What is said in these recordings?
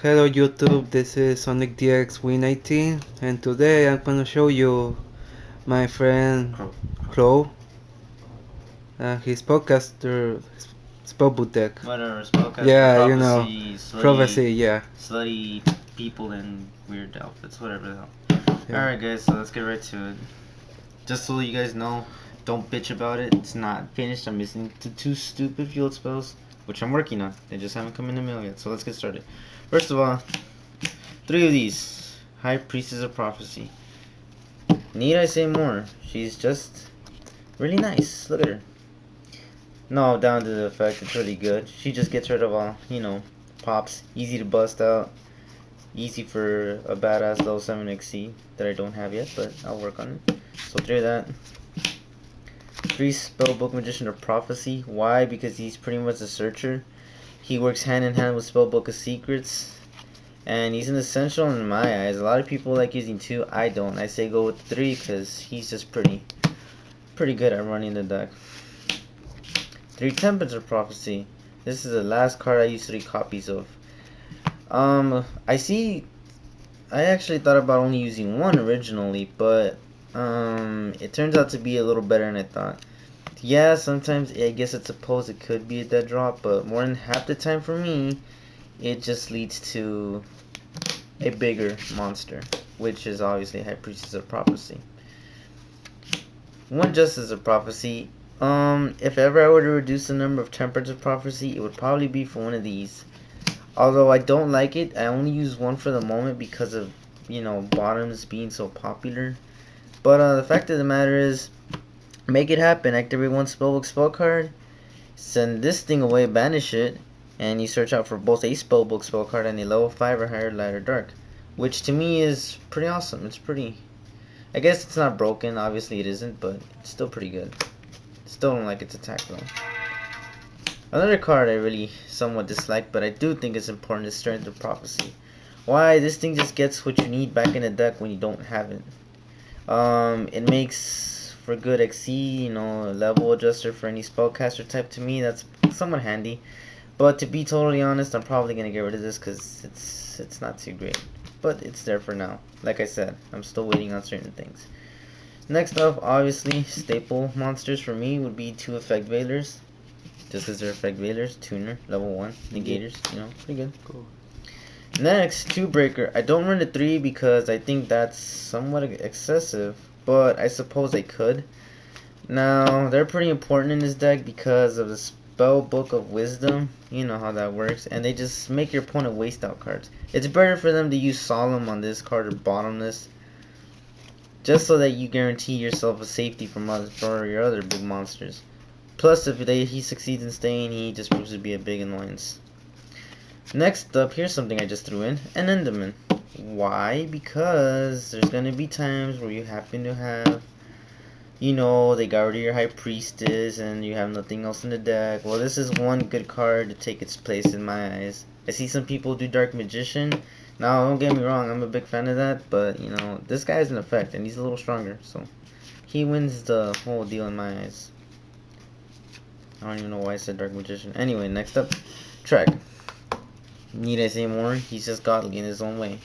Hello YouTube, this is Sonic DX W19 and today I'm gonna show you my friend Crow, his podcaster spellbook deck. Whatever, spellcaster, Yeah, prophecy, you know, slutty, prophecy, yeah. slutty people in weird outfits, whatever the hell. Yeah. Alright guys, so let's get right to it. Just so you guys know, don't bitch about it, it's not finished. I'm missing two stupid field spells, which I'm working on. They just haven't come in the mail yet, so let's get started. First of all, 3 of these. High Priestess of Prophecy. Need I say more? She's just really nice. Look at her. No, down to the fact it's really good. She just gets rid of all, pops. Easy to bust out. Easy for a badass level 7 XC that I don't have yet, but I'll work on it. So 3 of that. 3 Spellbook Magician of Prophecy. Why? Because he's pretty much a searcher. He works hand in hand with Spellbook of Secrets. And he's an essential in my eyes. A lot of people like using 2. I don't. I say go with 3 because he's just pretty good at running the deck. 3 Tempests of Prophecy. This is the last card I used 3 copies of. I actually thought about only using 1 originally, but it turns out to be a little better than I thought. Yeah, sometimes I guess it's supposed it could be a dead drop, but more than half the time for me, it just leads to a bigger monster, which is obviously High Priestess of Prophecy. 1 Justice of Prophecy. If ever I were to reduce the number of Temperance of Prophecy, it would probably be for 1 of these. Although I don't like it, I only use 1 for the moment because of, bottoms being so popular. But the fact of the matter is, make it happen. Activate 1 spellbook spell card, send this thing away, banish it, and you search out for both a spellbook spell card and a level 5 or higher light or dark, which to me is pretty awesome. It's pretty, I guess it's not broken, obviously it isn't, but it's still pretty good. Still don't like its attack though. Another card I really somewhat dislike, but I do think it's important, is Strength of Prophecy. Why? This thing just gets what you need back in the deck when you don't have it. It makes for good XC, a level adjuster for any spellcaster type. To me, that's somewhat handy. But to be totally honest, I'm probably going to get rid of this because it's not too great. But it's there for now. Like I said, I'm still waiting on certain things. Next up, obviously, staple monsters for me would be 2 Effect Veilers. Just because they're Effect Veilers, Tuner, level 1, Negators, pretty good. Cool. Next, 2 Breaker. I don't run the 3 because I think that's somewhat excessive, but I suppose I could. Now, they're pretty important in this deck because of the Spellbook of Wisdom. You know how that works, and they just make your opponent waste out cards. It's better for them to use Solemn on this card or Bottomless, just so that you guarantee yourself a safety from for your other big monsters. Plus, if he succeeds in staying, he just proves to be a big annoyance. Next up, here's something I just threw in, an Enderman. Why? Because there's going to be times where you happen to have, they got rid of your High Priestess and you have nothing else in the deck. Well, this is 1 good card to take its place in my eyes. I see some people do Dark Magician. Now, don't get me wrong, I'm a big fan of that, but, this guy's an effect and he's a little stronger, so he wins the whole deal in my eyes. I don't even know why I said Dark Magician. Anyway, next up, Trek. Need I say more? He's just godly in his own way.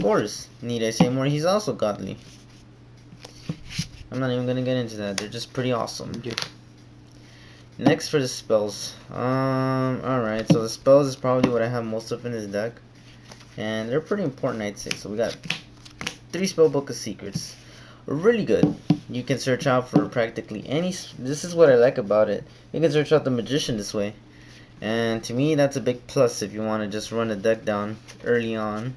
Horus. Need I say more? He's also godly. I'm not even gonna get into that. They're just pretty awesome. Yeah. Next for the spells. Alright, so the spells is probably what I have most of in this deck. And they're pretty important, I'd say. So we got 3 Spellbook of Secrets. Really good. You can search out for practically any. This is what I like about it. You can search out the Magician this way. And to me, that's a big plus if you want to just run the deck down early on.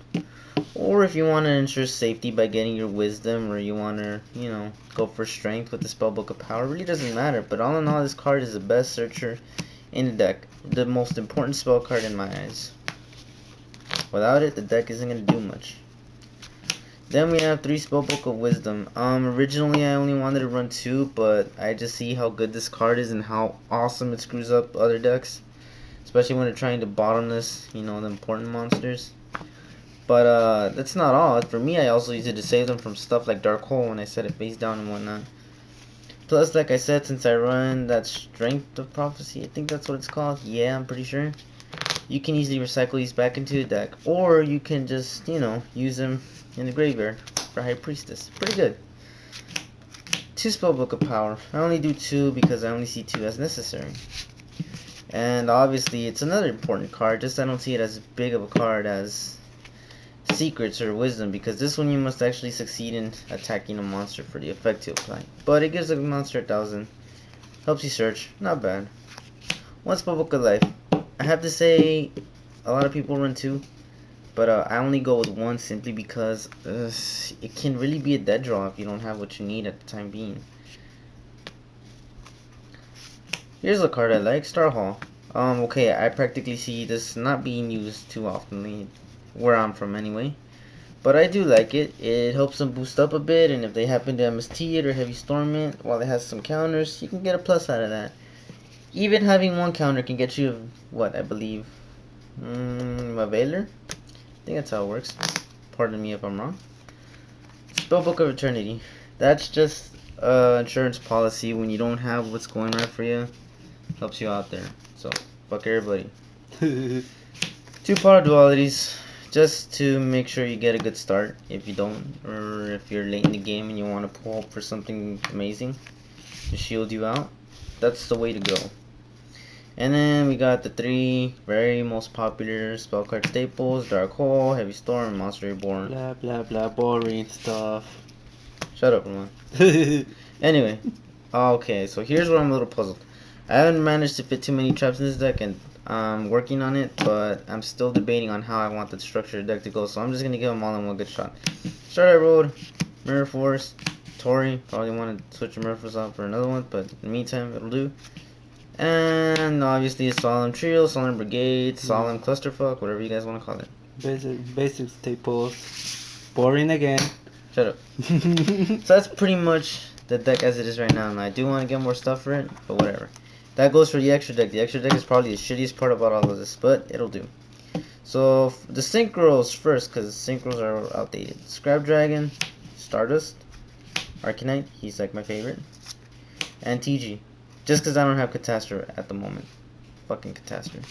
Or if you want to ensure safety by getting your Wisdom, or you want to, go for Strength with the Spellbook of Power. It really doesn't matter. But all in all, this card is the best searcher in the deck. The most important spell card in my eyes. Without it, the deck isn't going to do much. Then we have 3 Spellbook of Wisdom. Originally I only wanted to run 2, but I just see how good this card is and how awesome it screws up other decks. Especially when they're trying to bottomless, the important monsters. But that's not all. For me, I also use it to save them from stuff like Dark Hole when I set it face down and whatnot. Plus, like I said, since I run that Strength of Prophecy, I think that's what it's called. Yeah, I'm pretty sure. you can easily recycle these back into the deck, or you can just, you know, use them in the graveyard for High Priestess. Pretty good. 2 spellbook of power. I only do 2 because I only see 2 as necessary. And obviously it's another important card, just I don't see it as big of a card as Secrets or Wisdom, because this one you must actually succeed in attacking a monster for the effect to apply. But it gives a monster 1000. Helps you search. Not bad. 1 spellbook of life. I have to say, a lot of people run 2, but I only go with 1 simply because it can really be a dead draw if you don't have what you need at the time being. Here's a card I like, Star Hall. Okay, I practically see this not being used too often, where I'm from anyway. But I do like it. It helps them boost up a bit, and if they happen to MST it or Heavy Storm it, while it has some counters, you can get a plus out of that. Even having 1 counter can get you, what, I believe, a Veiler? I think that's how it works. Pardon me if I'm wrong. Spellbook of Eternity. That's just insurance policy when you don't have what's going right for you. Helps you out there. So, fuck everybody. 2 power dualities, just to make sure you get a good start. If you don't, or if you're late in the game and you want to pull up for something amazing to shield you out, that's the way to go. And then we got the 3 very most popular spell card staples: Dark Hole, Heavy Storm, Monster Reborn. Blah blah blah, boring stuff. Shut up, Ramon. Anyway, okay, so here's where I'm a little puzzled. I haven't managed to fit too many traps in this deck, and I'm working on it, but I'm still debating on how I want the structure of the deck to go, so I'm just going to give them all in one good shot. Starlight Road, Mirror Force, Tori. Probably want to switch your Mirror Force out for another one, but in the meantime, it'll do. And obviously a Solemn Trio, Solemn Brigade, Solemn Clusterfuck, whatever you guys want to call it. Basic staples. Boring again. Shut up. So that's pretty much the deck as it is right now, and I do want to get more stuff for it, but whatever. That goes for the extra deck. The extra deck is probably the shittiest part about all of this, but it'll do. So the synchros first, because synchros are outdated. Scrap Dragon, Stardust, Arcanite, he's like my favorite, and TG. Just because I don't have Catastrophe at the moment. Fucking Catastrophe.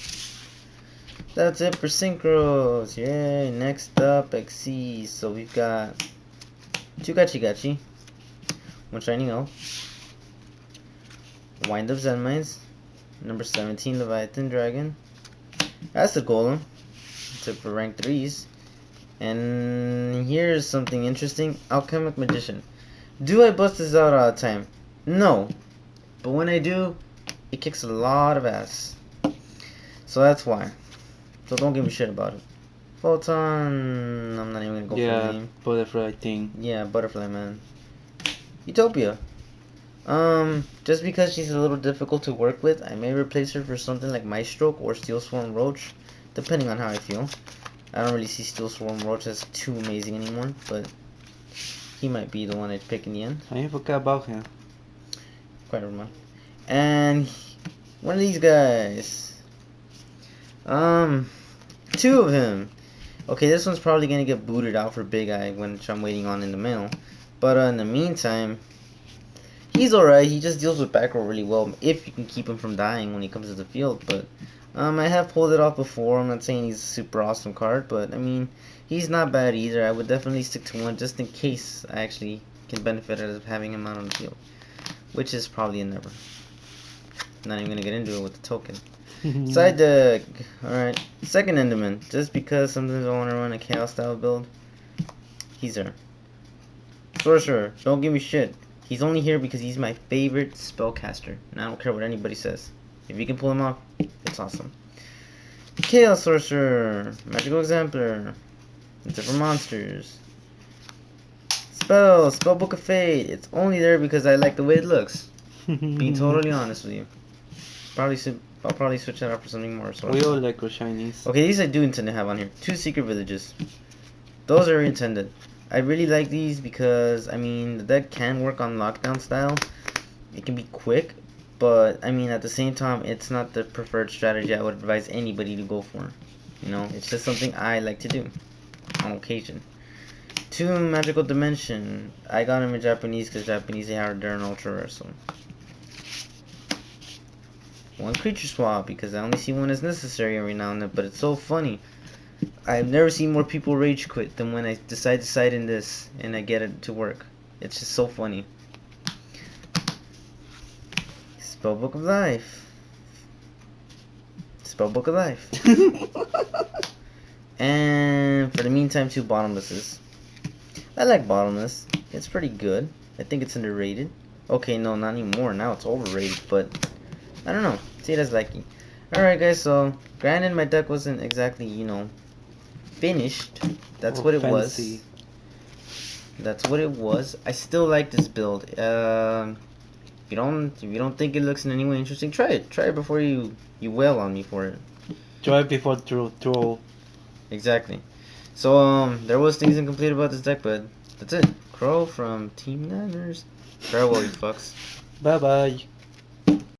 That's it for synchros. Yay. Next up, XC. So we've got 2 Gachi Gachi, 1 Shining Elf, Wind Up Zen Mines, number 17 Leviathan Dragon, Acid Golem, except for rank 3s. And here's something interesting: Alchemic Magician. Do I bust this out all the time? No. But when I do, it kicks a lot of ass. So that's why. So don't give me shit about it. Photon, I'm not even gonna go for the name. Butterfly thing. Yeah, Butterfly Man. Utopia. Just because she's a little difficult to work with, I may replace her for something like Maestroke or Steel Swarm Roach, depending on how I feel. I don't really see Steel Swarm Roach as too amazing anymore, but he might be the one I'd pick in the end. I forgot about him. Quite never mind. And one of these guys. 2 of him. Okay, this one's probably gonna get booted out for Big Eye, which I'm waiting on in the mail. But in the meantime, he's alright. He just deals with back row really well if you can keep him from dying when he comes to the field. But I have pulled it off before. I'm not saying he's a super awesome card, but I mean, he's not bad either. I would definitely stick to 1 just in case I actually can benefit out of having him out on the field, which is probably a never. Not even gonna get into it with the token. Side deck. Alright. Second Enderman. Just because sometimes I want to run a chaos style build. He's there. Sorcerer. Don't give me shit. He's only here because he's my favorite spellcaster. And I don't care what anybody says. If you can pull him off, it's awesome. Chaos Sorcerer. Magical Exemplar. It's for monsters. Spellbook of Fate. It's only there because I like the way it looks. Being totally honest with you. I'll probably switch that out for something more. We all like our shinies. Okay, these I do intend to have on here. 2 Secret Villages. Those are intended. I really like these because, I mean, the deck can work on lockdown style. It can be quick, but, I mean, at the same time, it's not the preferred strategy I would advise anybody to go for. You know, it's just something I like to do on occasion. 2 Magical Dimension. I got them in Japanese because Japanese they are they're an ultra rare, so. one creature swap because I only see one as necessary every now and then. But it's so funny. I've never seen more people rage quit than when I decide to side in this and I get it to work. It's just so funny. Spellbook of Life. Spellbook of Life. And for the meantime, 2 bottomlesses. I like bottomless. It's pretty good. I think it's underrated. Okay, no, not anymore. Now it's overrated, but I don't know. See it as liking. Alright, guys, so granted my deck wasn't exactly, finished. That's what it was. That's what it was. I still like this build. If you don't think it looks in any way interesting, try it. Try it before you wail on me for it. Try it before throw. Exactly. So there was things incomplete about this deck, but that's it. Crow from Team Niners. Farewell, you fucks. Bye bye.